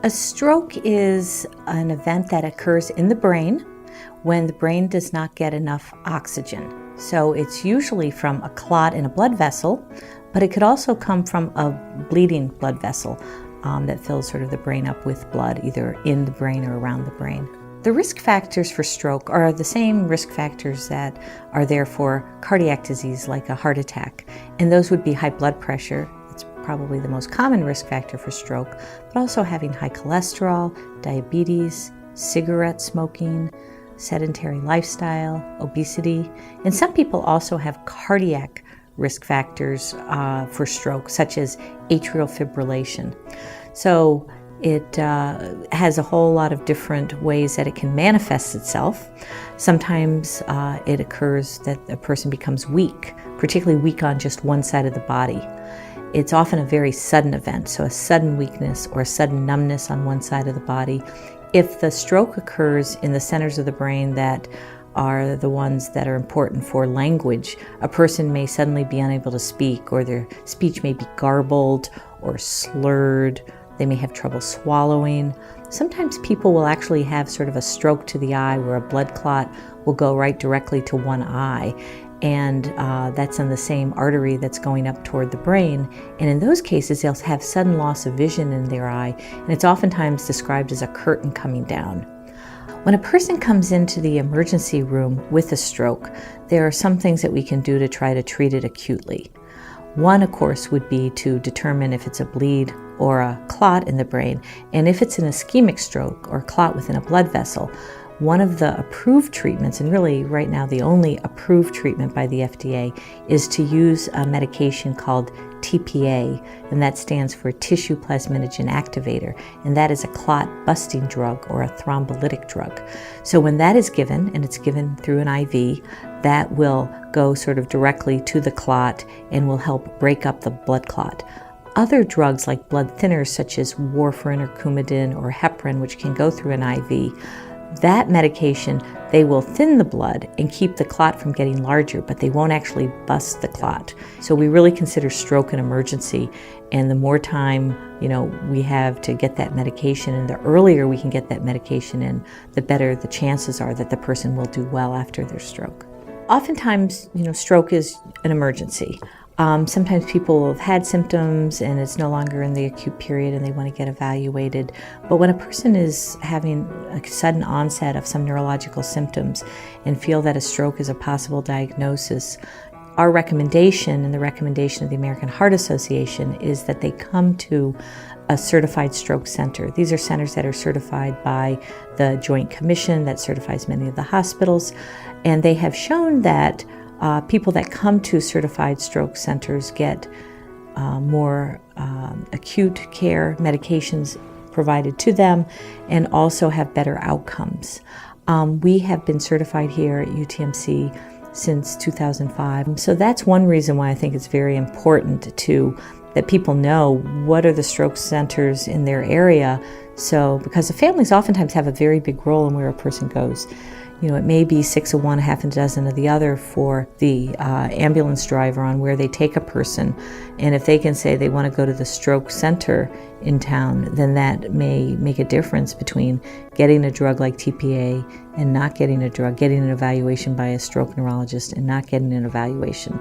A stroke is an event that occurs in the brain when the brain does not get enough oxygen. So it's usually from a clot in a blood vessel, but it could also come from a bleeding blood vessel that fills sort of the brain up with blood, either in the brain or around the brain. The risk factors for stroke are the same risk factors that are there for cardiac disease, like a heart attack. And those would be high blood pressure. It's probably the most common risk factor for stroke, but also having high cholesterol, diabetes, cigarette smoking, sedentary lifestyle, obesity. And some people also have cardiac risk factors for stroke, such as atrial fibrillation. So it has a whole lot of different ways that it can manifest itself. Sometimes it occurs that a person becomes weak, particularly weak on just one side of the body. It's often a very sudden event, so a sudden weakness or a sudden numbness on one side of the body. If the stroke occurs in the centers of the brain that are the ones that are important for language, a person may suddenly be unable to speak, or their speech may be garbled or slurred. They may have trouble swallowing. Sometimes people will actually have sort of a stroke to the eye where a blood clot will go right directly to one eye, and that's in the same artery that's going up toward the brain. And in those cases, they'll have sudden loss of vision in their eye, and it's oftentimes described as a curtain coming down. When a person comes into the emergency room with a stroke, there are some things that we can do to try to treat it acutely. One, of course, would be to determine if it's a bleed or a clot in the brain, and if it's an ischemic stroke or clot within a blood vessel. One of the approved treatments, and really right now the only approved treatment by the FDA, is to use a medication called TPA, and that stands for tissue plasminogen activator, and that is a clot busting drug or a thrombolytic drug. So when that is given, and it's given through an IV, that will go sort of directly to the clot and will help break up the blood clot. Other drugs like blood thinners such as warfarin or Coumadin or heparin, which can go through an IV, that medication, they will thin the blood and keep the clot from getting larger, but they won't actually bust the clot. So we really consider stroke an emergency, and the more time we have to get that medication, and the earlier we can get that medication in, the better the chances are that the person will do well after their stroke. Oftentimes, stroke is an emergency. Sometimes people have had symptoms and it's no longer in the acute period and they want to get evaluated. But when a person is having a sudden onset of some neurological symptoms and feel that a stroke is a possible diagnosis, our recommendation and the recommendation of the American Heart Association is that they come to a certified stroke center. These are centers that are certified by the Joint Commission that certifies many of the hospitals, and they have shown that people that come to certified stroke centers get more acute care, medications provided to them, and also have better outcomes. We have been certified here at UTMC since 2005. So that's one reason why I think it's very important that people know what are the stroke centers in their area. So, because the families oftentimes have a very big role in where a person goes. It may be 6 of one, half a dozen of the other for the ambulance driver on where they take a person. And if they can say they want to go to the stroke center in town, then that may make a difference between getting a drug like TPA and not getting a drug, getting an evaluation by a stroke neurologist and not getting an evaluation.